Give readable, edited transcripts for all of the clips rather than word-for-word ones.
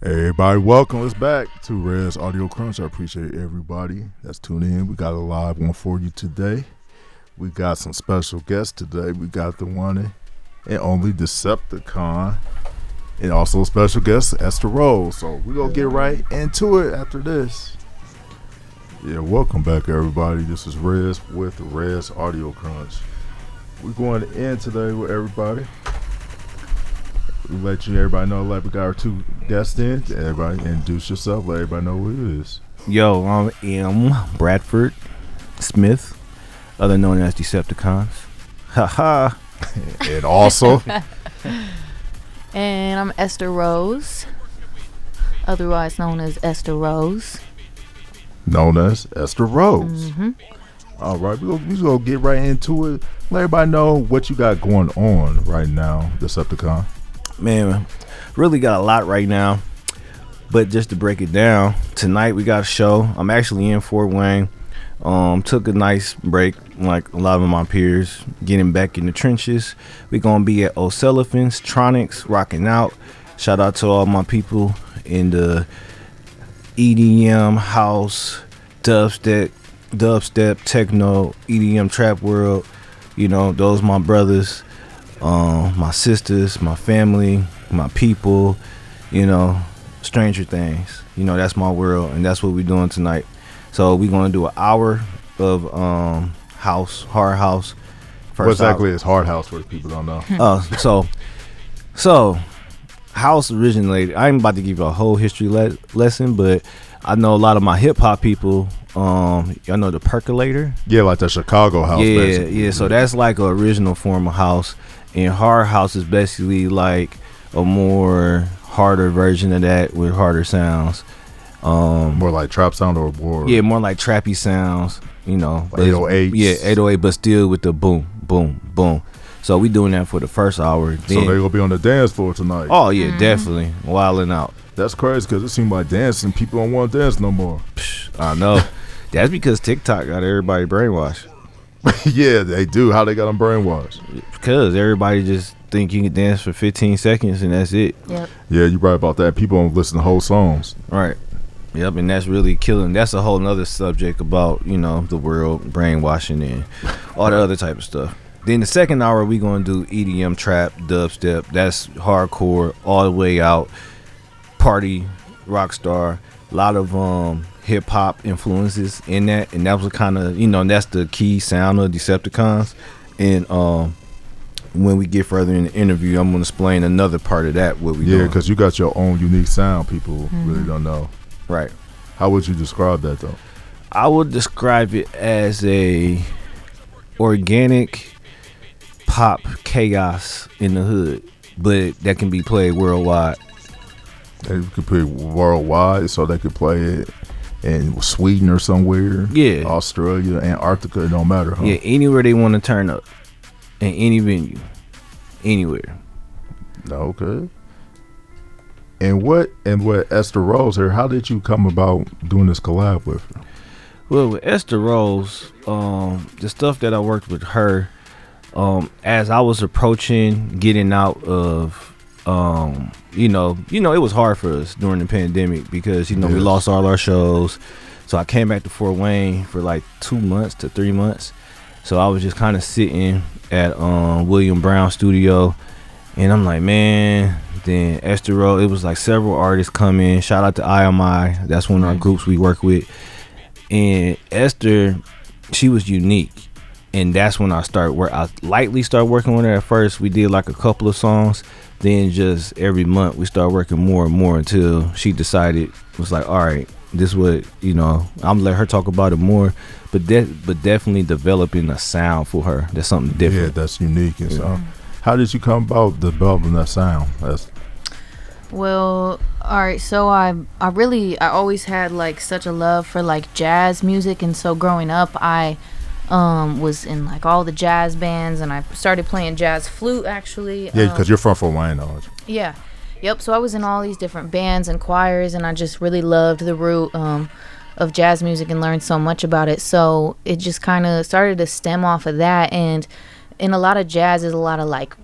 Hey everybody, welcome us back to Rezz Audio Crunch. I appreciate everybody that's tuning in. We got a live one for you today. We got some special guests today. We got the one and only Decepacon, and also a special guest, Esther Rose. So we're going to get right into it after this. Yeah, welcome back everybody. This is Rezz with Rezz Audio Crunch. We're going to end today with everybody. We let everybody know, like we got our two guests in. Everybody introduce yourself. Let everybody know who it is. Yo, I'm M. Bradford Smith, other known as Decepaconz. Haha. And also. And I'm Esther Rose, otherwise known as Esther Rose. Known as Esther Rose. Mm-hmm. All right, we're going to get right into it. Let everybody know what you got going on right now, Decepacon. Man, really got a lot right now, but just to break it down, tonight we got a show. I'm actually in Fort Wayne. Took a nice break, like a lot of my peers, getting back in the trenches. We're gonna be at O'Sullivan's Tronics, rocking out. Shout out to all my people in the EDM, house, dubstep, techno, EDM trap world. You know, those my brothers. My sisters, my family, my people, you know, Stranger Things. You know, that's my world, and that's what we're doing tonight. So we're going to do an hour of hard house. What exactly is hard house for the people who don't know? So house originated. I ain't about to give you a whole history lesson, but I know a lot of my hip hop people. Y'all know the percolator? Yeah, like the Chicago house. Yeah, basically. yeah. So that's like an original form of house. And hard house is basically like a more harder version of that with harder sounds. More like trap sound or more? Yeah, more like trappy sounds, you know. Like 808s? Yeah, 808, but still with the boom, boom, boom. So we doing that for the first hour. So they gonna be on the dance floor tonight? Oh, yeah, definitely. Wilding out. That's crazy because it seems like dancing, people don't want to dance no more. I know. That's because TikTok got everybody brainwashed. Yeah, they do. How they got them brainwashed? Because everybody just think you can dance for 15 seconds and that's it. Yep. Yeah, you're right about that. People don't listen to whole songs. Right. Yep, and that's really killing. That's a whole nother subject about, you know, the world, brainwashing and all the other type of stuff. Then the second hour, we going to do EDM, trap, dubstep. That's hardcore, all the way out. Party, rock star. A lot of hip hop influences in that, and that was kind of, you know, that's the key sound of Decepaconz. And when we get further in the interview, I'm gonna explain another part of that. What we yeah, because you got your own unique sound. People really don't know. Right. How would you describe that though? I would describe it as a organic pop chaos in the hood, but that can be played worldwide. They could play worldwide, so they could play it in Sweden or somewhere. Yeah. Australia, Antarctica, it don't matter, huh? Yeah, anywhere they want to turn up. In any venue. Anywhere. Okay. And what Esther Rose here, how did you come about doing this collab with her? Well, with Esther Rose, the stuff that I worked with her, as I was approaching getting out of you know, it was hard for us during the pandemic because, you know, we lost all our shows. So I came back to Fort Wayne for like 2 months to 3 months. So I was just kind of sitting at William Brown studio, and I'm like, man. Then Esther Rose, it was like several artists come in. Shout out to IMI. That's one of our groups we work with. And Esther, she was unique. And that's when I lightly started working with her at first. We did like a couple of songs. Then just every month we started working more and more until she decided, was like, all right, this is what, you know, I'm gonna let her talk about it more, but definitely developing a sound for her. That's something different. Yeah, that's unique. And so how did you come about developing that sound? Well, all right, so I always had like such a love for like jazz music, and so growing up I was in like all the jazz bands, and I started playing jazz flute actually. Yeah, because you're from Fort Wayne, aren't you? Yeah. Yep. So I was in all these different bands and choirs, and I just really loved the root of jazz music and learned so much about it. So it just kind of started to stem off of that. And in a lot of jazz, there's a lot of like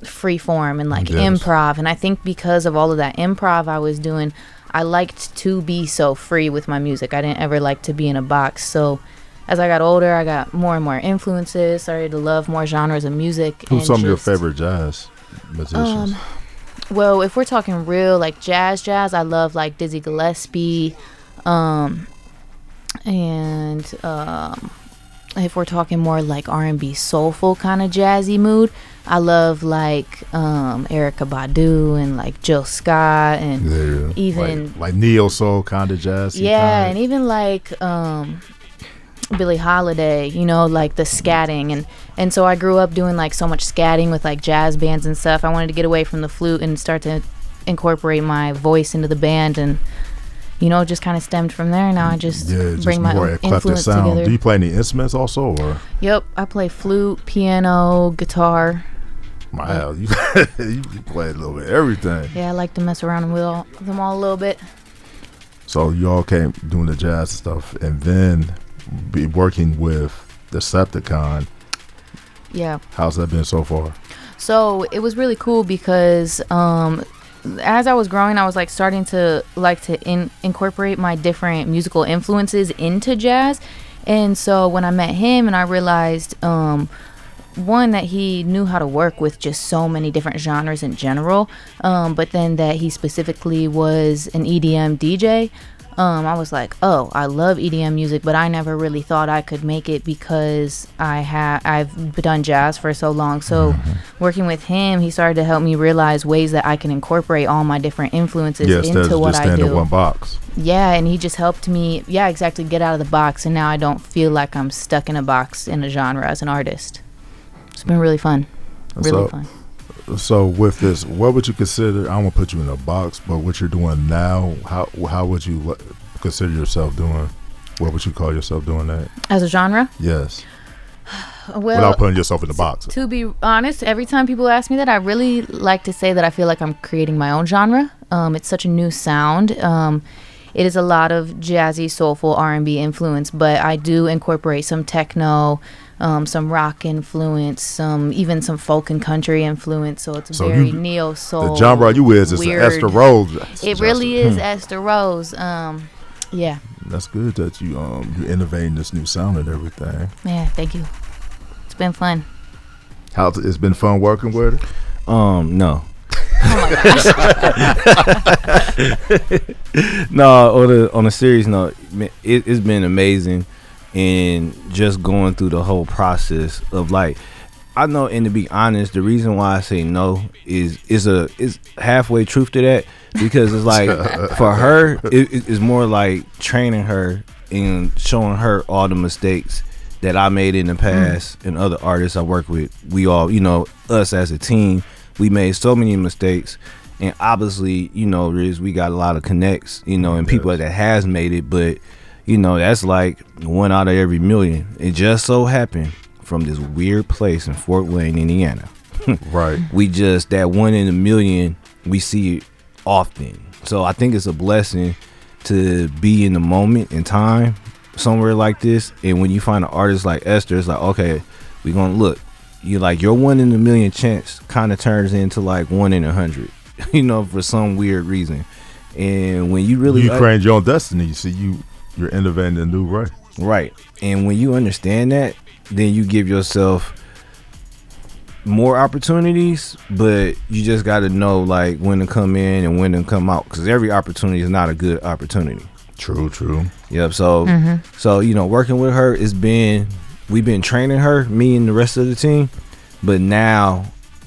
free form and like Yes. improv. And I think because of all of that improv I was doing, I liked to be so free with my music. I didn't ever like to be in a box. So as I got older, I got more and more influences, started to love more genres of music. Who's some of your favorite jazz musicians? Well, if we're talking real like jazz, I love like Dizzy Gillespie. If we're talking more like R&B soulful kind of jazzy mood, I love like Erykah Badu and like Jill Scott and even like neo soul kind of jazz. Yeah, and even like Billie Holiday, you know, like the scatting and so I grew up doing like so much scatting with like jazz bands and stuff. I wanted to get away from the flute and start to incorporate my voice into the band, and you know, just kind of stemmed from there. Now I just bring my own influence together. Do you play any instruments also, or? Yep, I play flute, piano, guitar. Wow, you play a little bit of everything. Yeah, I like to mess around with them all a little bit. So you all came doing the jazz stuff, and then be working with Deceptaconz. Yeah. How's that been so far? So it was really cool because as I was growing, I was like starting to like to incorporate my different musical influences into jazz. And so when I met him and I realized one, that he knew how to work with just so many different genres in general, but then that he specifically was an EDM DJ. I was like, oh, I love EDM music, but I never really thought I could make it because I've done jazz for so long. So working with him, he started to help me realize ways that I can incorporate all my different influences into what I do. In one box. Yeah, and he just helped me, exactly, get out of the box. And now I don't feel like I'm stuck in a box in a genre as an artist. It's been really fun. Really fun. So with this, what would you consider? I don't want to put you in a box, but what you're doing now, how would you consider yourself doing? What would you call yourself doing that? As a genre? Yes. Well, without putting yourself in the box. To be honest, every time people ask me that, I really like to say that I feel like I'm creating my own genre. It's such a new sound. It is a lot of jazzy, soulful R&B influence, but I do incorporate some techno, some rock influence, even some folk and country influence. So it's very neo soul. The genre you is Esther Rose. It really is Esther Rose. Yeah. That's good that you innovating this new sound and everything. Yeah, thank you. It's been fun. It's been fun working with her? No. Oh my gosh. No, on a serious note, it's been amazing, and just going through the whole process of like, I know, and to be honest, the reason why I say no is halfway truth to that, because it's like for her, it's more like training her and showing her all the mistakes that I made in the past and other artists I work with. We all, us as a team, we made so many mistakes, and obviously, Riz, we got a lot of connects, and people that has made it, but that's like 1 out of every million. It just so happened from this weird place in Fort Wayne, Indiana. Right. We just, that 1 in a million, we see it often. So I think it's a blessing to be in the moment in time somewhere like this. And when you find an artist like Esther, it's like, okay, we're gonna look. You like your 1 in a million chance kind of turns into like 1 in 100, for some weird reason. And when you really create your own destiny, you see you're innovating a new way. Right. And when you understand that, then you give yourself more opportunities, but you just got to know like when to come in and when to come out, because every opportunity is not a good opportunity. True. Yep. So working with her, we've been training her, me and the rest of the team, but now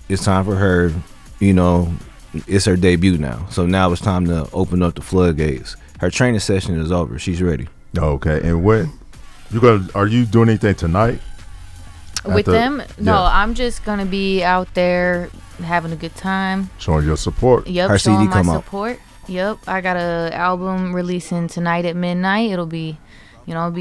it's time for her, it's her debut now. So now it's time to open up the floodgates. Her training session is over. She's ready. Okay. And are you doing anything tonight? With them? No, I'm just going to be out there having a good time. Showing your support. Yep, her showing CD my come out. support. Yep, I got an album releasing tonight at midnight. It'll be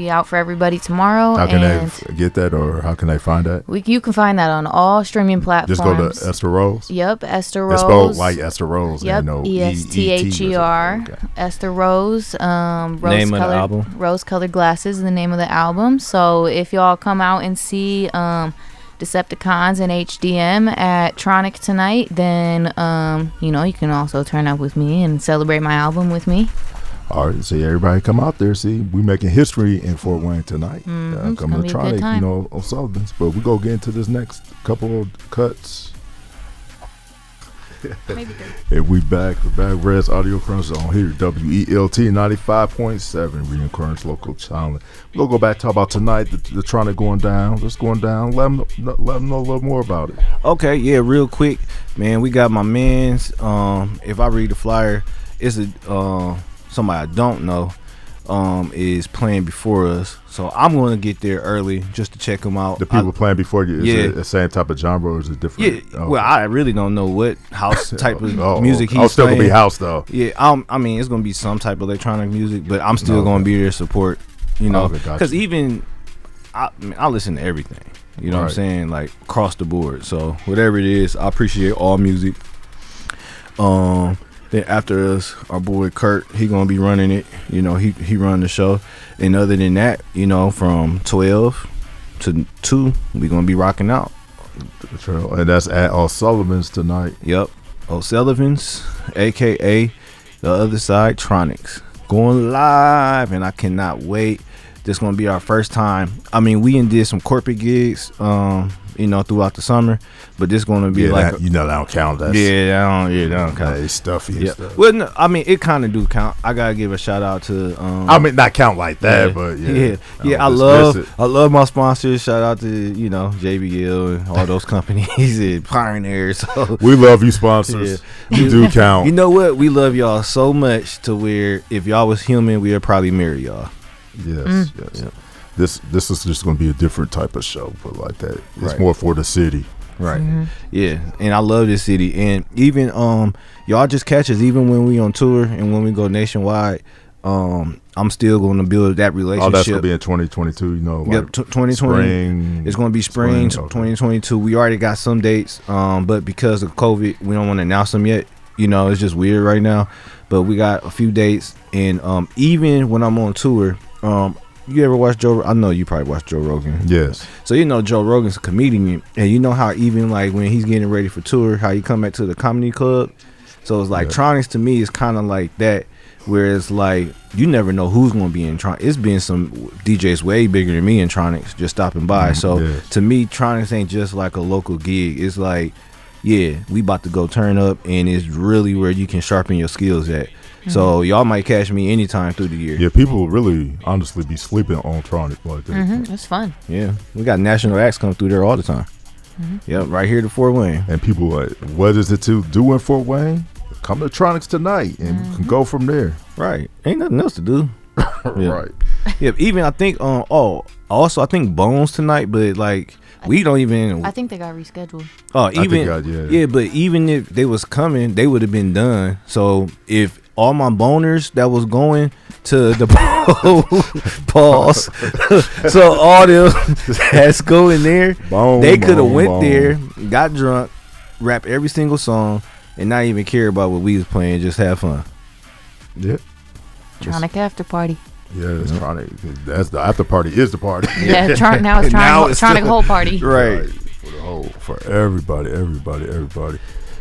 out for everybody tomorrow. How can they get that, or how can they find that? You can find that on all streaming platforms. Just go to Esther Rose? Yep, Esther Rose. It's spelled like Esther Rose. Yep, ESTHER. Okay. Esther Rose. Name of the album? Rose Colored Glasses is the name of the album. So if y'all come out and see Deceptaconz and HDM at Tronic tonight, then you can also turn up with me and celebrate my album with me. All right, see everybody come out there. See, we making history in Fort Wayne tonight. It's Come gonna to be a try good it, time. on Sullivan's. But we go get into this next couple of cuts. Maybe three. And we back. On Rezz Audio Crunch on here. WELT 95.7. Reading Crunch local channel. We'll go back and talk about tonight. The Tronic going down. What's going down? Let them know a little more about it. Okay, yeah, real quick, man. We got my man's. If I read the flyer, it's a somebody I don't know is playing before us, so I'm going to get there early just to check them out. The people playing before you, is it the same type of genre or is it different? Yeah, well, I really don't know what house type of music he's I'll still playing. gonna be house though. Yeah, I mean it's gonna be some type of electronic music, but I'm still gonna be there to support. Because even I listen to everything. You know what I'm saying, like across the board. So whatever it is, I appreciate all music. Then after us, our boy Kurt, he gonna be running it. He run the show. And other than that, from 12 to 2, we gonna be rocking out. And that's at O'Sullivan's tonight. Yep, O'Sullivan's, aka the other side Tronics, going live, and I cannot wait. This gonna be our first time. I mean, we did some corporate gigs, throughout the summer, but this gonna be that don't count. That don't count. It's stuffy. Yeah. Well, no, I mean, it kind of do count. I gotta give a shout out to. Not count like that, but I love my sponsors. Shout out to JBL and all those companies and Pioneers. So we love you, sponsors. You do count. You know what? We love y'all so much to where if y'all was human, we would probably marry y'all. Yes. Yep. This is just going to be a different type of show, but like that. It's more for the city. Right. Mm-hmm. Yeah. And I love this city. And even y'all just catch us even when we on tour and when we go nationwide. I'm still going to build that relationship. Oh, that's going to be in 2022, Yep, 2020. Spring. It's going to be spring 2022. We already got some dates, but because of COVID, we don't want to announce them yet. It's just weird right now. But we got a few dates. And even when I'm on tour, you ever watch Joe? I know you probably watch Joe Rogan. Yes. So Joe Rogan's a comedian, and you know how even like when he's getting ready for tour, how he come back to the comedy club. So it's like Tronics to me is kind of like that, where it's like you never know who's going to be in Tronics. It's been some DJs way bigger than me in Tronics just stopping by. So to me, Tronics ain't just like a local gig. It's like, we about to go turn up, and it's really where you can sharpen your skills at. So y'all might catch me anytime through the year. Yeah, people really honestly be sleeping on Tronic like that. It's fun. Yeah, we got national acts come through there all the time. Yep, right here to Fort Wayne. And people like, what is it to do in Fort Wayne? Come to Tronics tonight, and we can go from there. Right, ain't nothing else to do. Right. Yeah, even I think also I think Bones tonight, but like we don't even. I think they got rescheduled. Oh, but even if they was coming, they would have been done. So if all my boners that was going to the pause, so all them that's going there, they could have went there, got drunk, rap every single song, and not even care about what we was playing, just have fun. Yeah. Tronic after party. Yeah, it's Tronic. That's the after party is the party. Yeah, now it's Tronic whole party. Right. For everybody.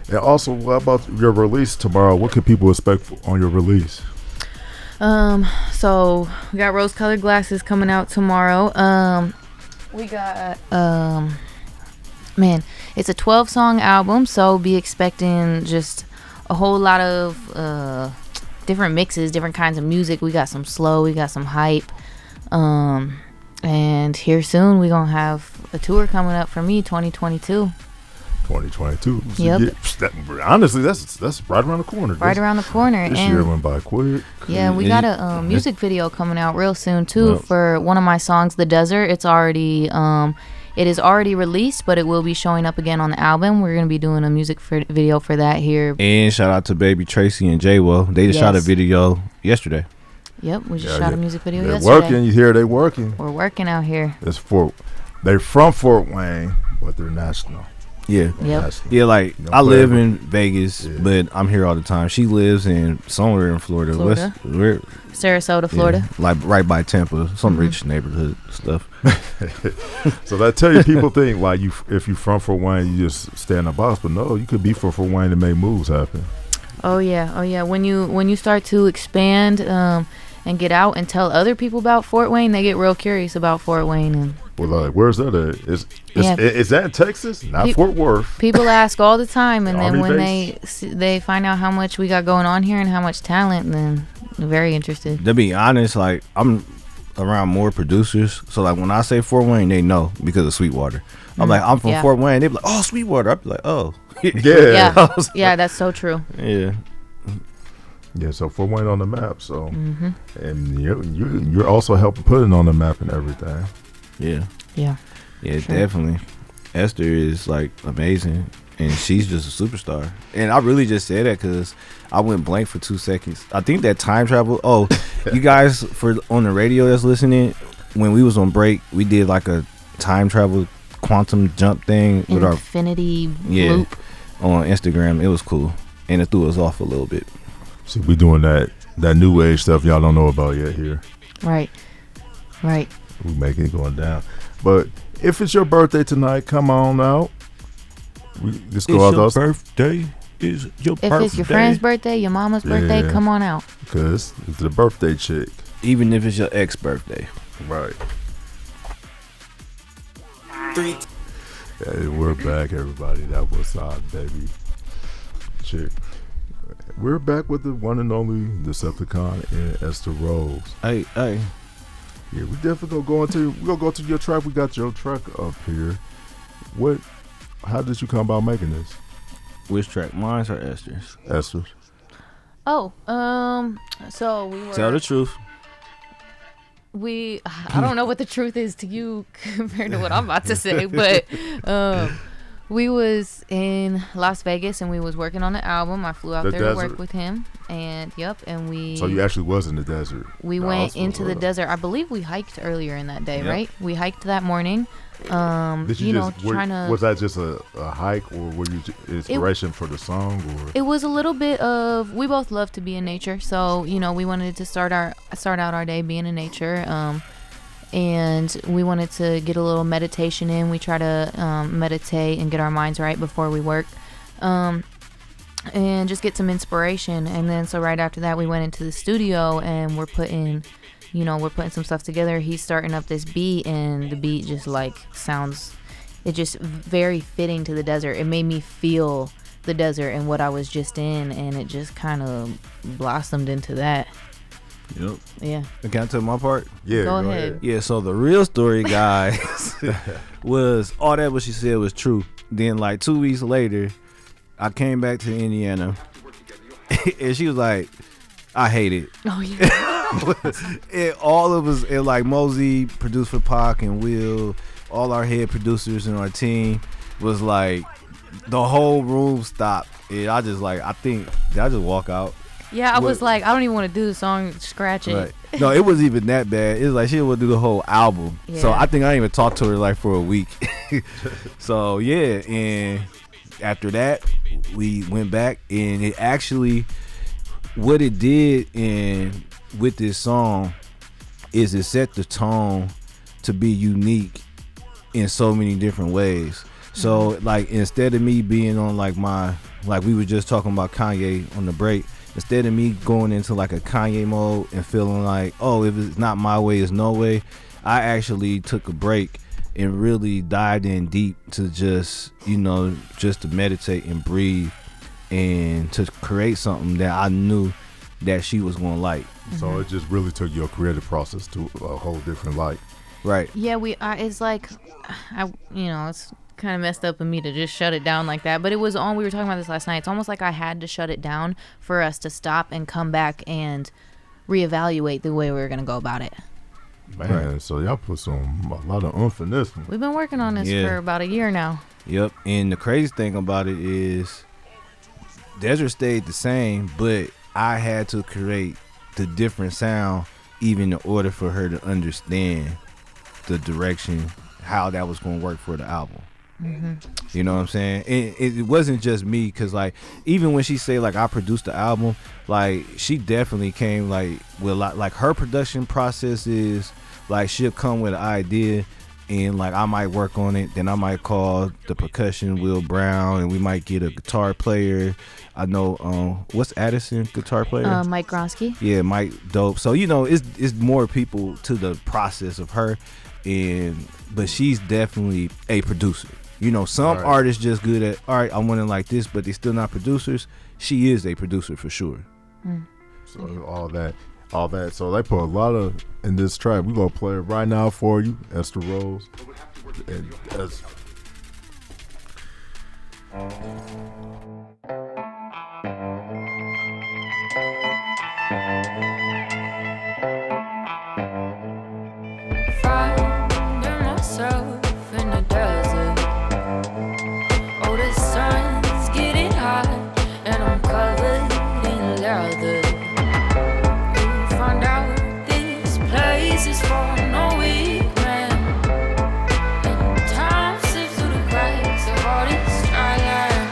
And also, what about your release tomorrow? What can people expect on your release? So we got Rose Colored Glasses coming out tomorrow. We got it's a 12-song album, so be expecting just a whole lot of different mixes, different kinds of music. We got some slow, we got some hype. And here soon we gonna have a tour coming up for me, 2022. 2022. So yep. Honestly, that's right around the corner. Around the corner. This year went by quick. Yeah, we got a music video coming out real soon too for one of my songs, "The Desert." It is already released, but it will be showing up again on the album. We're gonna be doing a music video for that here. And shout out to Baby Tracy and J-Wo. They just shot a video yesterday. Yep, we just shot a music video yesterday. They're working. You hear they working. We're working out here. They're from Fort Wayne, but they're national. Yeah. Yep. Yeah, like I live in Vegas, Yeah. but I'm here all the time. She lives in somewhere in Florida. Florida. Sarasota, Florida. Yeah, like right by Tampa, some rich neighborhood stuff. So that tell you people think like if you from Fort Wayne, you just stay in the box, but no, you could be from Fort Wayne and make moves happen. Oh yeah. When you start to expand and get out and tell other people about Fort Wayne, they get real curious about Fort Wayne. And Well, like, where's that at? Is that in Texas? Not Fort Worth. people ask all the time, and then Army when base? they find out how much we got going on here and how much talent, then they're very interested. To be honest, like I'm around more producers, so like when I say Fort Wayne, they know because of Sweetwater. I'm like, I'm from Yeah. Fort Wayne. They be like, oh, Sweetwater. I'd be like, oh, Yeah. Yeah, that's so true. yeah. Yeah, so Fort Wayne on the map. So, and you're also helping put it on the map and everything. Yeah. Yeah. Yeah, Sure. definitely. Esther is like amazing, and she's just a superstar. And I really just said that because I went blank for 2 seconds. I think that time travel. Oh, you guys for on the radio that's listening, when we was on break, we did like a time travel quantum jump thing with our Infinity loop loop. on Instagram. It was cool, and it threw us off a little bit. See, we doing that new age stuff y'all don't know about yet here. Right. We make it going down. But if it's your birthday tonight, come on out. We just go out those birthday. Is your If it's your friend's birthday, your mama's birthday, Yeah. come on out. because it's the birthday chick. Even if it's your ex birthday. Right. Hey, we're back, everybody. That was our baby chick. We're back with the one and only Decepacon and Esther Rose. Hey. Yeah, we definitely gonna go to your track. We got your track up here. How did you come about making this, Which track? Mine's or Esther's? Esther? Oh, so we were. Tell the truth. I don't know what the truth is to you compared to what I'm about to say, but we was in Las Vegas and we was working on the album. I flew out The there to desert. work with him, and we. So you actually was in the desert. We went into the desert. I believe we hiked earlier in that day, Yep. right? We hiked that morning. Did you trying to. Was that just a hike, or were you inspiration for the song, or? It was a little bit of. We both love to be in nature, so we wanted to start out our day being in nature. And we wanted to get a little meditation in. We try to meditate and get our minds right before we work, and just get some inspiration. And then so right after that, we went into the studio and we're putting some stuff together. He's starting up this beat, and the beat just like sounds. It's just very fitting to the desert. It made me feel the desert and what I was just in, and it just kind of blossomed into that. Yep. Yeah. Can I tell my part? Yeah, Go ahead. Yeah, so the real story, guys, was all that what she said was true. Then, like 2 weeks later, I came back to Indiana, and she was like, I hate it. Oh, yeah. And all of us, and like Mosey, produced for Pac and Will, all our head producers and our team was like, the whole room stopped. And I just like, did I just walk out? Yeah, I was like, I don't even want to do the song, scratch it. Right. No, it wasn't even that bad. It was like she would do the whole album. So Yeah. I think I didn't even talked to her like for a week. So yeah, and after that we went back, and it actually, what it did and with this song is it set the tone to be unique in so many different ways. So like instead of me being on like we were just talking about Kanye on the break, instead of me going into like a Kanye mode and feeling like, oh, if it's not my way, it's no way, I actually took a break and really dived in deep to just to meditate and breathe and to create something that I knew that she was gonna like. So it just really took your creative process to a whole different light. Right. Yeah, it's like, it's kind of messed up of me to just shut it down like that, but it was we were talking about this last night. It's almost like I had to shut it down for us to stop and come back and reevaluate the way we were going to go about it. Man, Right. so y'all put a lot of oomph in this one. We've been working on this for about a year now. Yep. And the crazy thing about it is Desert stayed the same, but I had to create the different sound even in order for her to understand the direction, how that was going to work for the album. You know what I'm saying? It wasn't just me, because like even when she say like I produced the album, like she definitely came like with a lot, like her production process is like she'll come with an idea and like I might work on it, then I might call the percussion Will Brown and we might get a guitar player. I know what's Addison guitar player? Mike Gronsky. Yeah, Mike dope. So you know it's more people to the process of her, but she's definitely a producer. You know, some artists just good at, all right, I want it like this, but they're still not producers. She is a producer for sure. So all that. So they put a lot of in this track. We're gonna play it right now for you, Esther Rose. And that's Finding myself in the desert. Oh, the sun's getting hot and I'm covered in leather. Find out this place is for no weak man. And time slips through the cracks of all this dry land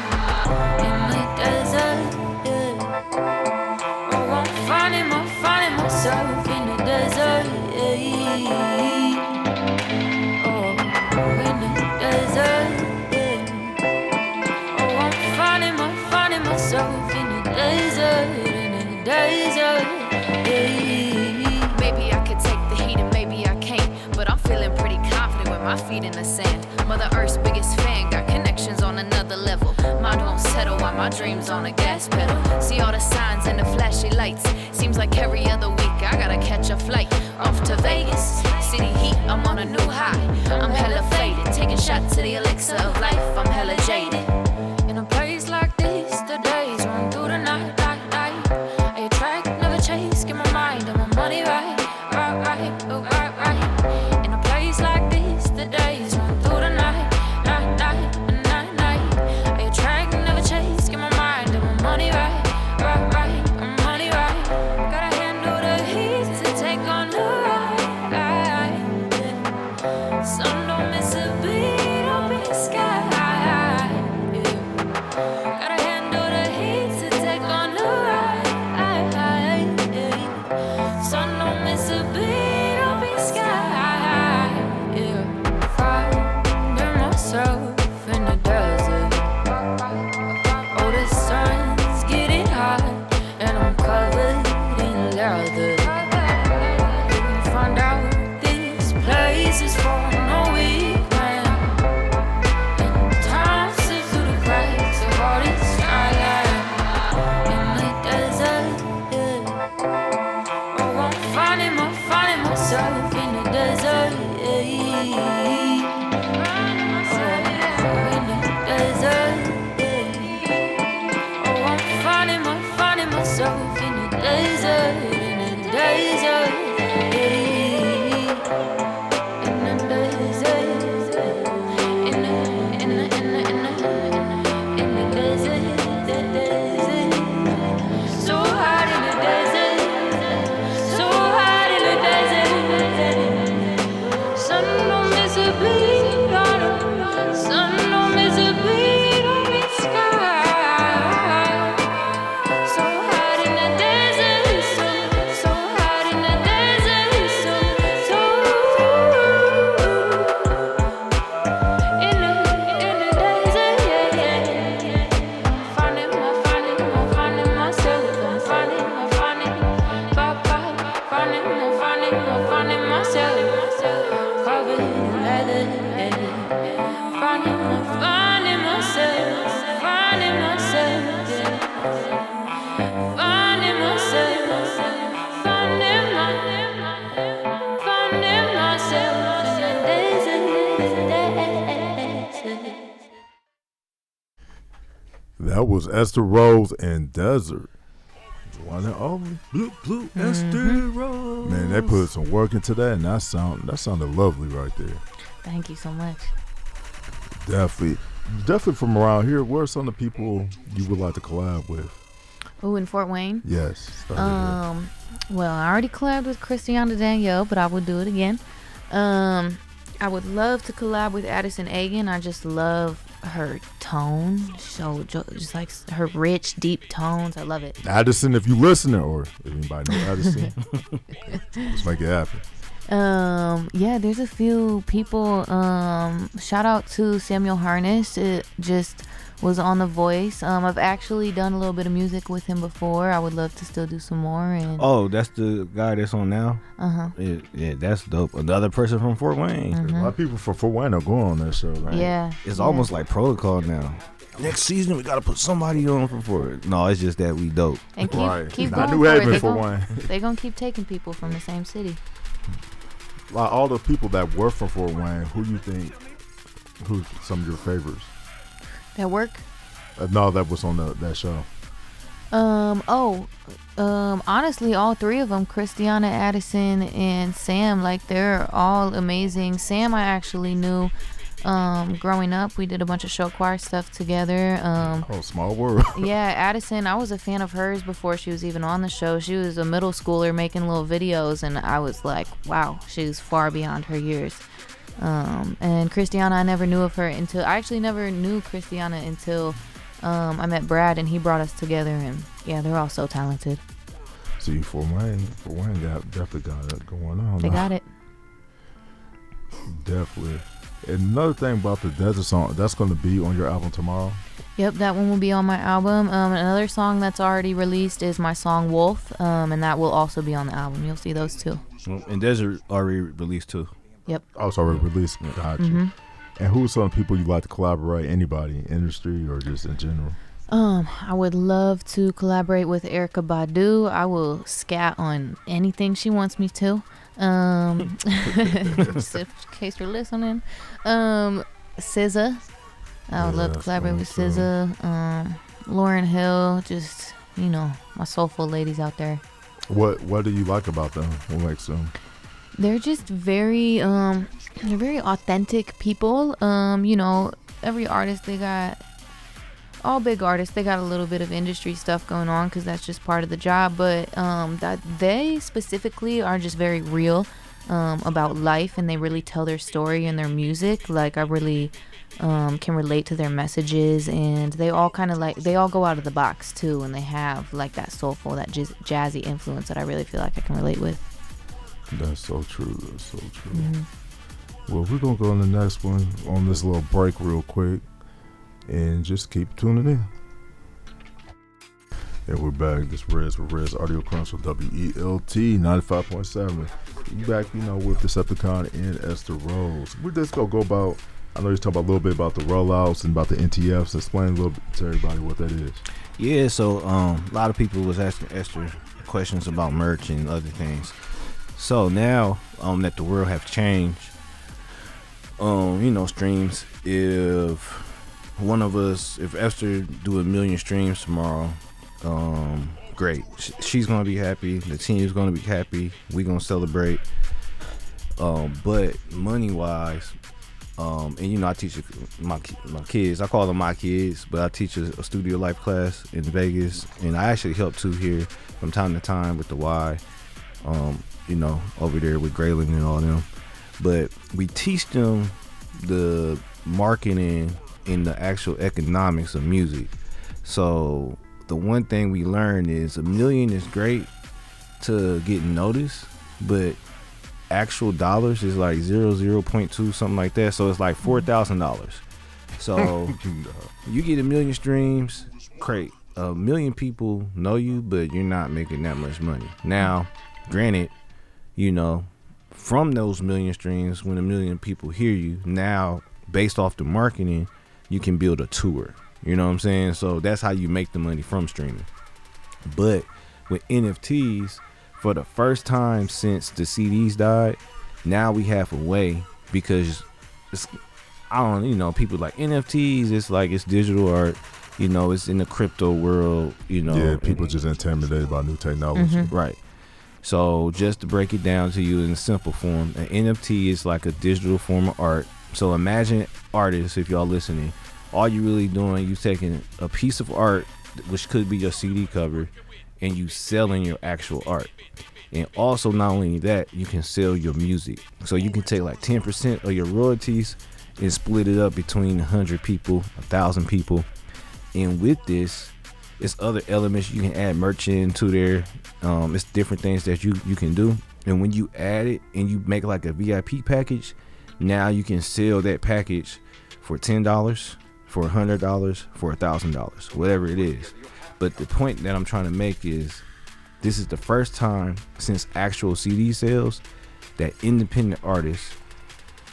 in the desert. Yeah. Oh, I'm finding myself in the desert. Yeah. Oh, in the desert. Yeah. Oh, I'm finding myself in the desert. Maybe I could take the heat and maybe I can't, but I'm feeling pretty confident with my feet in the sand. Mother Earth's biggest fan, got connections on another level. Mind won't settle while my dreams on a gas pedal. See all the signs and the flashy lights. Seems like every other week I gotta catch a flight off to Vegas. City heat, I'm on a new high. I'm hella faded, taking shots to the elixir of life. I'm hella jaded. In a place like this, the days run through the night. I attract, never chase, get my mind and my money right. In a place like this, the days run through the night. I attract, never chase, get my mind and my money right. Money right. Gotta handle the heat to take on the ride. Sun don't miss a beat up in the sky. Gotta handle the heat to take on the ride. Sun don't miss a beat up in the sky. Finding myself in the desert. Oh, the sun's getting hot and I'm covered in leather. Find out this place is for no weak man. And time slips through the cracks of all this skyline in the desert. Yeah. Oh, I'm finding myself in the desert. Yeah. Oh, in the desert. Yeah. Oh, I'm finding myself in the desert. In the desert. Yeah. In the desert. In the desert. So hot in the desert. So hot in the desert. Sun don't miss a beat on it. Sun don't miss a beat on the sky. So hot in the desert. So hot in the desert. So in the desert. Yeah. Finding myself. I'm finding myself. Covered in leather. Yeah. Finding myself. Finding myself. Yeah. Finding myself. Finding myself in the desert. that was Esther Rose and Desert. One and only Blue Esther Rose. Man, they put some work into that, and that sounded lovely right there. Thank you so much. Definitely from around here. Where are some of the people you would like to collab with? Oh, in Fort Wayne? Yes. Well, I already collabed with Christiana Danielle, but I would do it again. I I would love to collab with Addison Agan. I just love her tone. So just like her rich, deep tones. I love it. Addison, if you listening, or if anybody know Addison, let's make it happen. Yeah, there's a few people. Shout out to Samuel Harness. It just was on The Voice. I've actually done a little bit of music with him before. I would love to still do some more. And Oh, that's the guy that's on now? uh-huh. Yeah, that's dope. Another person from Fort Wayne. A lot of people from Fort Wayne are going on that show, right? Yeah. It's yeah. almost like protocol now. Next season, we got to put somebody on from Fort. No, it's just that we dope. And keep Right. keep Not going New for it. Haven, They Fort gon- Wayne. They gonna keep taking people from the same city. Like all the people that were from Fort Wayne, who you think, who's some of your favorites? That work. No, that was on that show. Honestly, all three of them, Christiana, Addison, and Sam, like they're all amazing. Sam, I actually knew growing up. We did a bunch of show choir stuff together. Oh, small world. Yeah, Addison, I was a fan of hers before she was even on the show. She was a middle schooler making little videos, and I was like, wow, she's far beyond her years. And Christiana, I never knew of her until I actually never knew Christiana until I met Brad, and he brought us together. And yeah, they're all so talented. See, Fort Wayne definitely got it going on. They got it. Definitely. And another thing about the Desert song, that's going to be on your album tomorrow. Yep, that one will be on my album. Another song that's already released is my song Wolf, and that will also be on the album. You'll see those two. And Desert already released too. Yep. Oh, it's already released. Got you. And who's some people you like to collaborate? Anybody, industry or just in general? I would love to collaborate with Erykah Badu. I will scat on anything she wants me to. Just in case you're listening. SZA. I would love to collaborate with SZA. Lauryn Hill. Just, my soulful ladies out there. What do you like about them? What makes them? They're just very they're very authentic people. Every artist, all big artists, they got a little bit of industry stuff going on because that's just part of the job, but that they specifically are just very real about life, and they really tell their story in their music. Like I really can relate to their messages, and they all they all go out of the box too, and they have like that soulful, that jazzy influence that I really feel like I can relate with. That's so true. That's so true. Well, we're going to go on the next one on this little break real quick and just keep tuning in. And we're back. This Rezz with Rezz Audio Crunch with WELT 95.7. You back, with Decepacon and Esther Rose. We're just going to go about, I know you're talking about a little bit about the rollouts and about the NTFs. Explain a little bit to everybody what that is. Yeah, so a lot of people was asking Esther questions about merch and other things. So now that the world have changed, streams, if Esther do 1 million streams tomorrow, great. She's going to be happy. The team is going to be happy. We're going to celebrate. But money-wise, I teach my kids. I call them my kids, but I teach a studio life class in Vegas. And I actually help too here from time to time with the Y. Over there with Graylin and all them. But we teach them the marketing and the actual economics of music. So the one thing we learned is 1 million is great to get noticed, but actual dollars is like 0.2, something like that. So it's like $4,000. So you get 1 million streams, great. 1 million people know you, but you're not making that much money. Now, granted, from those 1 million streams, when 1 million people hear you, now based off the marketing, you can build a tour. You know what I'm saying? So that's how you make the money from streaming. But with NFTs, for the first time since the CDs died, now we have a way, because people like NFTs, it's like it's digital art, it's in the crypto world, Yeah, people just intimidated by new technology. Right. So just to break it down to you in a simple form, an NFT is like a digital form of art. So imagine artists, if y'all listening, all you really doing, you taking a piece of art, which could be your CD cover, and you selling your actual art. And also, not only that, you can sell your music. So you can take like 10% of your royalties and split it up between 100 people, 1,000 people. And with this, it's other elements you can add merch into there. It's different things that you can do. And when you add it and you make like a VIP package, now you can sell that package for $10, for $100, for $1,000, whatever it is. But the point that I'm trying to make is, this is the first time since actual CD sales that independent artists,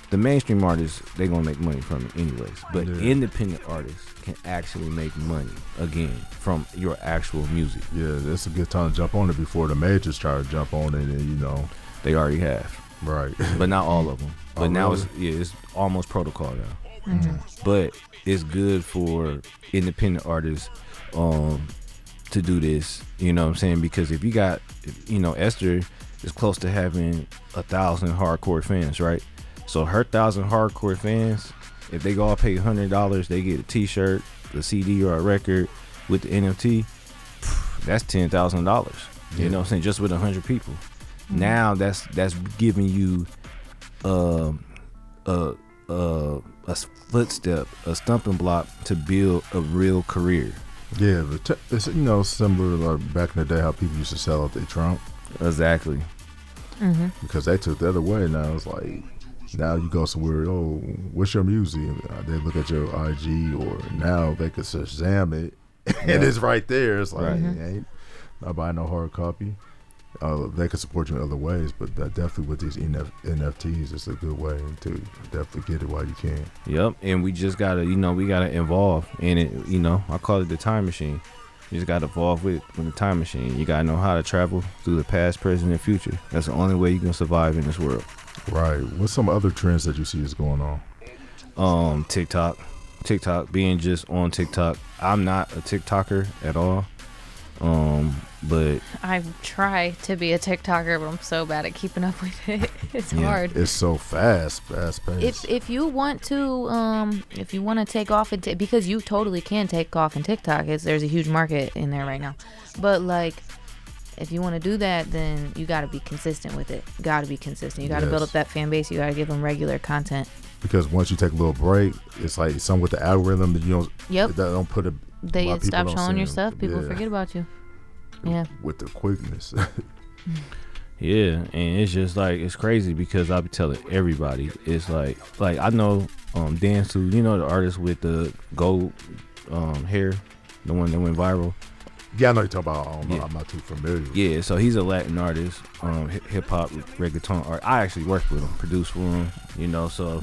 the mainstream artists, they're gonna make money from it anyways, but independent artists can actually make money again from your actual music. Yeah, that's a good time to jump on it before the majors try to jump on it, and you know they already have, right? But not all of them. But now really? it's almost protocol now. But it's good for independent artists to do this, you know what I'm saying? Because if you got, you know, Esther is close to having 1,000 hardcore fans, right? So her 1,000 hardcore fans, if they all pay $100, they get a t-shirt, a CD or a record with the NFT, that's $10,000. You know what I'm saying? Just with 100 people. Now that's giving you a footstep, a stumbling block to build a real career. Yeah, but it's, you know, similar to like back in the day how people used to sell out their trunk. Exactly. Because they took the other way. Now it's like, now you go somewhere, oh, what's your music? They look at your IG, or now they could Shazam it, and it's right there. It's like, ain't not buying no hard copy. They could support you in other ways, but definitely with these NFTs, it's a good way to definitely get it while you can. Yep, and we just gotta, you know, we gotta evolve in it. You know, I call it the time machine. You just gotta evolve with the time machine. You gotta know how to travel through the past, present, and future. That's the only way you can survive in this world. Right. What's some other trends that you see is going on? TikTok, being just on TikTok. I'm not a TikToker at all. But I try to be a TikToker, but I'm so bad at keeping up with it. It's hard. It's so fast paced. If you want to take off it, because you totally can take off in TikTok. There's a huge market in there right now. But like, if you want to do that, then you got to be consistent with it. You got to be consistent. You got to build up that fan base. You got to give them regular content. Because once you take a little break, it's like some with the algorithm that you don't. Yep. That don't put a. They stop showing your stuff. People forget about you. Yeah. With the quickness. Yeah, and it's just like, it's crazy because I'll be telling everybody, it's like I know Dance, who, you know, the artist with the gold hair, the one that went viral. Yeah, I know you're talking about. I don't know, I'm not too familiar. Yeah, so he's a Latin artist, hip hop, reggaeton art. I actually worked with him, produced for him, you know, so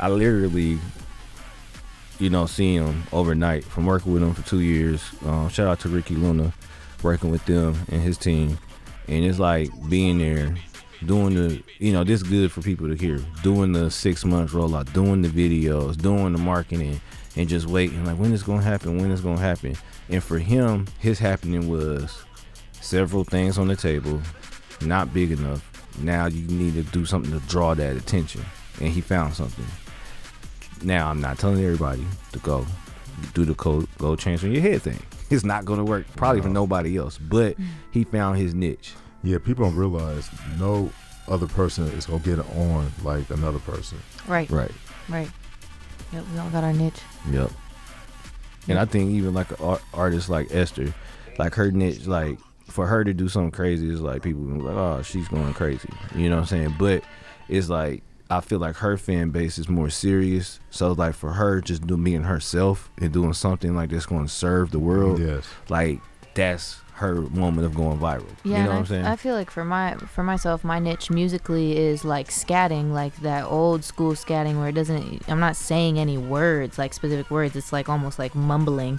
I literally, you know, seen him overnight from working with him for 2 years. Shout out to Ricky Luna, working with them and his team. And it's like being there, doing the, you know, this is good for people to hear, doing the 6 months rollout, doing the videos, doing the marketing, and just waiting, like, when it's gonna happen. And for him, his happening was several things on the table, not big enough. Now you need to do something to draw that attention, and he found something. Now, I'm not telling everybody to go do the gold chains on your head thing. It's not going to work probably for nobody else, but he found his niche. Yeah, people don't realize no other person is going to get it on like another person. Right. Yep, we all got our niche. Yep. And I think even like an artist like Esther, like her niche, like for her to do something crazy is like people be like, oh, she's going crazy. You know what I'm saying? But it's like, I feel like her fan base is more serious. So like for her, just being herself and doing something like that's going to serve the world. Yes. Like that's her moment of going viral. Yeah, you know what I'm saying? I feel like for myself, my niche musically is like scatting, like that old school scatting where it doesn't, I'm not saying any words, like specific words. It's like almost like mumbling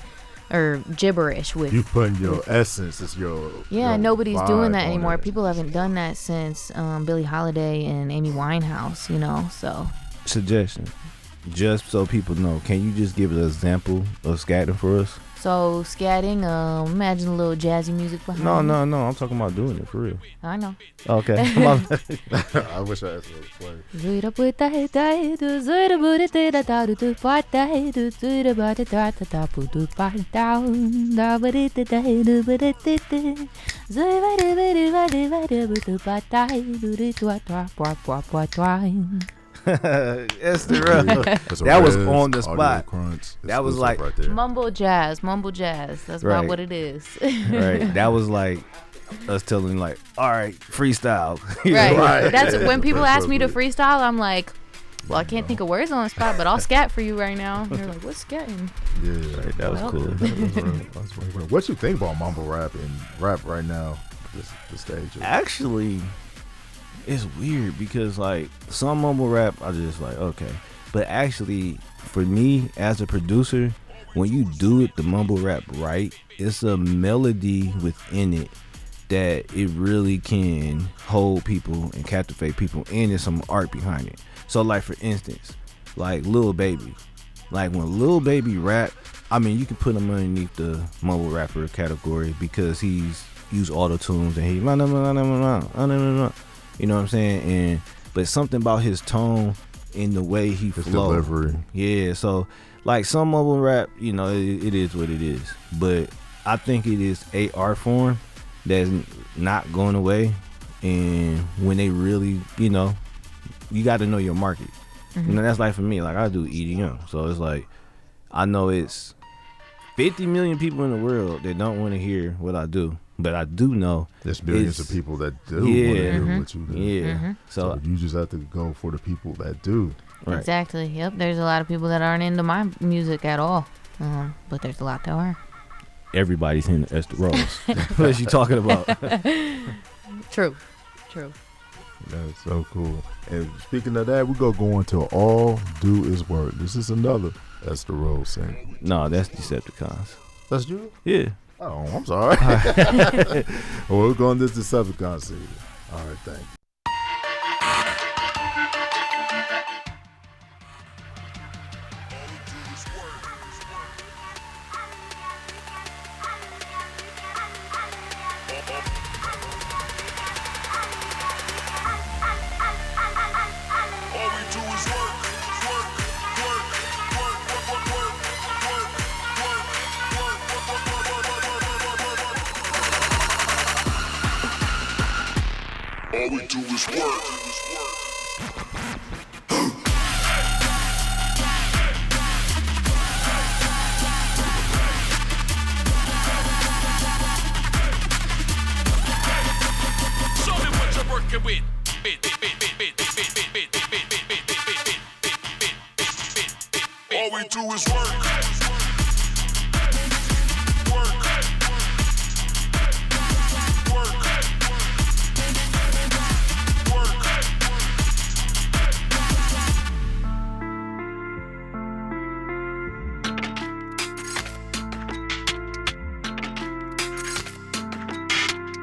or gibberish with you putting your essence. It's your nobody's doing that anymore. People haven't done that since Billie Holiday and Amy Winehouse, you know. So suggestion, just so people know, can you just give an example of scatting for us? So scatting, imagine a little jazzy music behind. No, it. no. I'm talking about doing it for real. I know. Okay. I wish I had some play. That was on the spot. Crunch. That was like right there. Mumble jazz. That's Right. about what it is. Right. That was like us telling like, all right, freestyle. Right. Right. That's Yeah, when people that's ask me to what freestyle. I'm like, well, I can't think of words on the spot, but I'll scat for you right now. And they're like, what's scatting? Yeah, Right, that was Well. cool. That's really great. What you think about mumble rap and rap right now? This stage. Actually, it's weird because like some mumble rap, I just like okay, but actually for me as a producer, when you do it, the mumble rap right, it's a melody within it that it really can hold people and captivate people, and there's some art behind it. So like for instance, like Lil Baby, like when Lil Baby rap, I mean you can put him underneath the mumble rapper category because he's used auto tunes and he you know what I'm saying, and but something about his tone and the way he His flows, delivery. yeah. So like some mumble rap, you know, it is what it is, but I think it is a art form that's not going away, and when they really, you know, you got to know your market. You know, that's like for me, like I do EDM, so it's like I know it's 50 million people in the world that don't want to hear what I do, but I do know There's billions of it's- people that do want Yeah. to do what you do. yeah. So So you just have to go for the people that do. right. Exactly. Yep. There's a lot of people that aren't into my music at all. But there's a lot that are. Everybody's in Esther Rose. What is you talking about? True. That's so cool. And speaking of that, we're going to go into All Do Is Work. This is another Esther Rose single. No, that's Decepticons. That's you? Yeah. Oh, I'm sorry. Well, we're going to this Decepaconz season. All right, thank you. All we do is work. Show me what you're working with. All we do is work.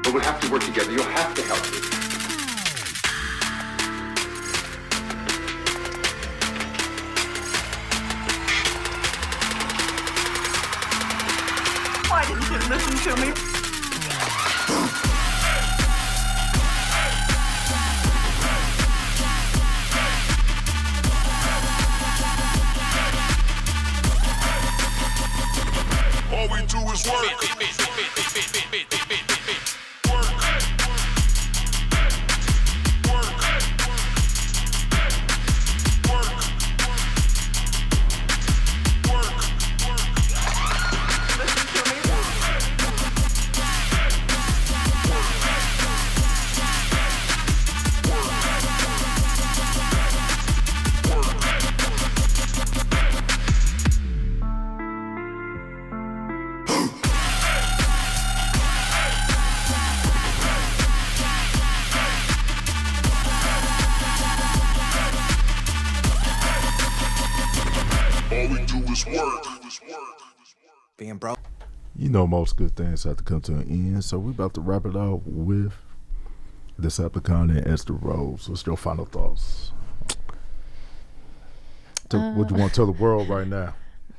But we'll have to work together. You'll have to help me. Why didn't you listen to me? All we do is work. All we do is work. Being broke. You know most good things have to come to an end, so we're about to wrap it out with Decepticon and Esther Rose. What's your final thoughts? What you want to tell the world right now?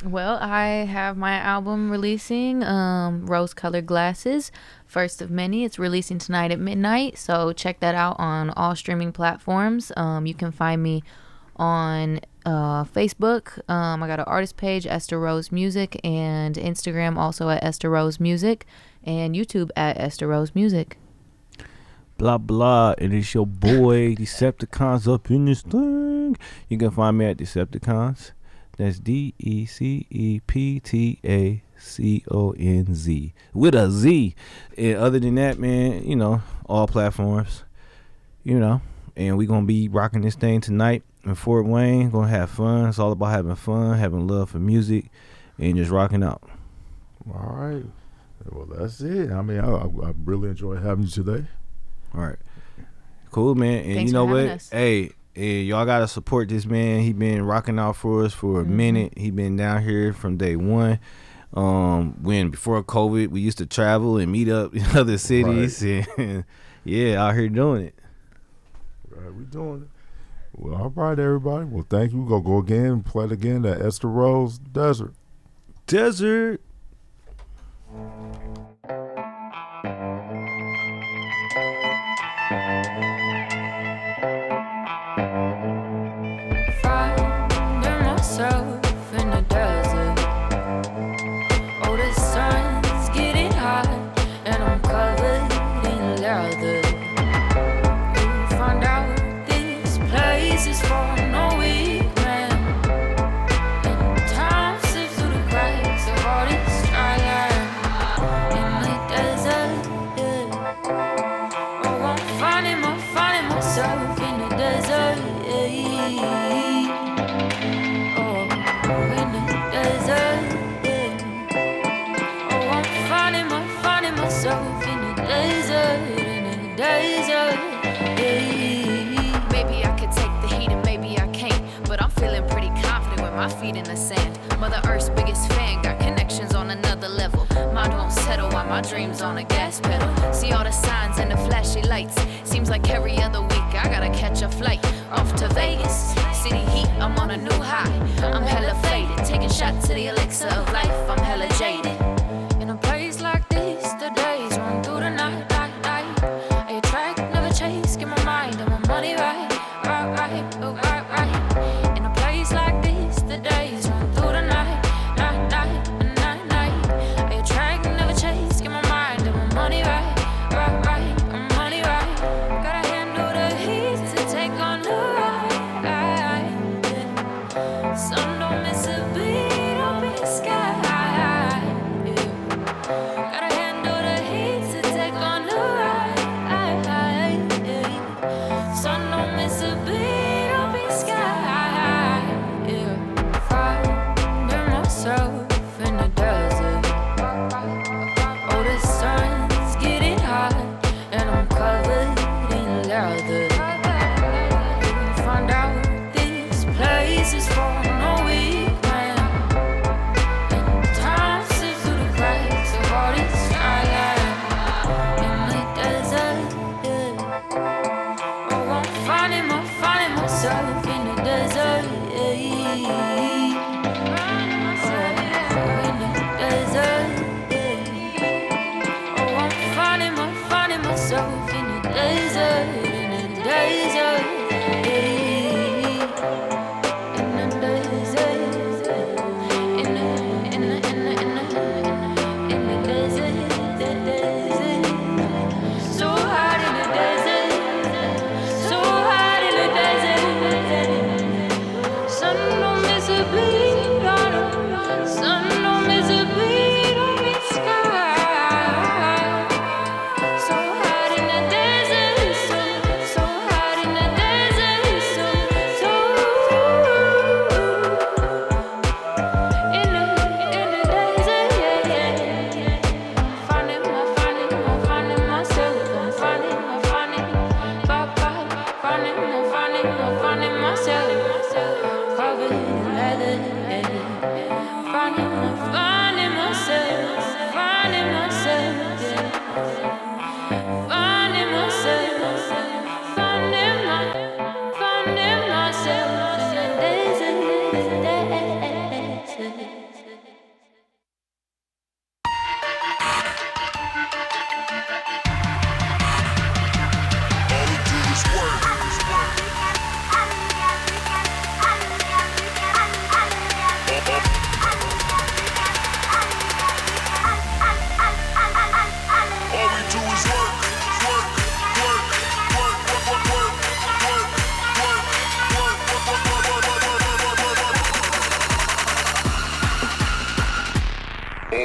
Well, I have my album releasing, Rose Colored Glasses, first of many. It's releasing tonight at midnight, so check that out on all streaming platforms. You can find me on Facebook. I got an artist page, Esther Rose Music, and Instagram also at Esther Rose Music, and YouTube at Esther Rose Music. Blah blah, and it's your boy Decepticons up in this thing. You can find me at Decepaconz. That's DECEPTACONZ with a Z. And other than that, man, you know, all platforms, you know, and we gonna be rocking this thing tonight in Fort Wayne. Gonna have fun. It's all about having fun, having love for music, and just rocking out. All right. Well, that's it. I mean, I really enjoyed having you today. All right. Cool, man. And Thanks you know for having what? us. Hey, y'all gotta support this man. He been rocking out for us for a minute. He been down here from day one. When before COVID, we used to travel and meet up in other cities, and yeah, out here doing it. Right, we doing it. Well, all right, everybody. Well, thank you. We're gonna go again and play it again. That Esther Rose Desert. Desert. Finding myself in the desert. Oh, the sun's getting hot, and I'm covered in leather. You find out this place is for no weak man. And time slips through the cracks of all this dry land in the desert. Yeah. Oh, I'm finding myself in the desert. Oh, in the desert. Yeah. Oh, I'm finding myself in the desert. Yeah. Maybe I could take the heat and maybe I can't, but I'm feeling pretty confident with my feet in the sand. Mother Earth's biggest fan, got connections on another level. Mind won't settle while my dreams on a gas pedal. See all the signs and the flashy lights. Seems like every other week I gotta catch a flight off to Vegas. City heat, I'm on a new high. I'm hella faded, taking shots to the elixir of life. I'm hella jaded. In a place like this, the days run through the night. I attract, never chase, get my mind and my money right. In a place like this, the days run through the night. I attract, never chase, get my mind and my money right. Money right. Gotta handle the heat to take on the ride. Sun don't miss a beat up in the sky. Gotta handle the heat to take on the ride. Sun don't miss a beat up in the sky. Finding myself in the desert. Oh, the sun's getting hot, and I'm covered in leather. Find out this place is for no weak man. And time slips through the cracks of all this skyline in the desert. Yeah. Oh, I'm finding myself in the desert. Yeah. Oh, in the desert. Yeah. Oh, I'm finding myself in the desert. In the desert. Yeah. In the desert. In the desert. So hot in the desert. So hot in the desert.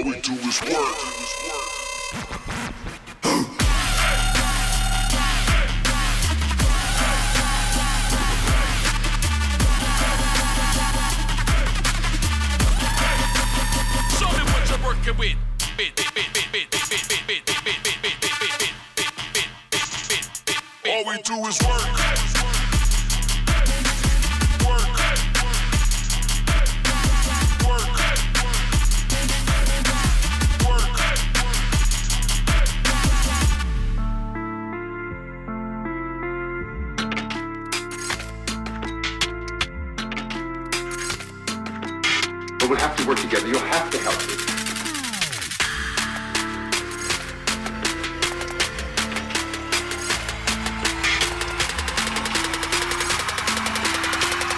All we do is work. Show me what you're working with. All we do is work. Work. Work. Work. But we'll have to work together. You'll have to help me.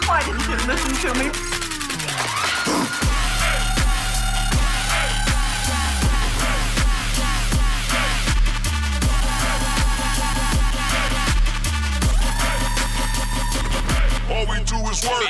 Why didn't you listen to me? All we do is work.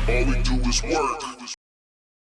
All we do is work.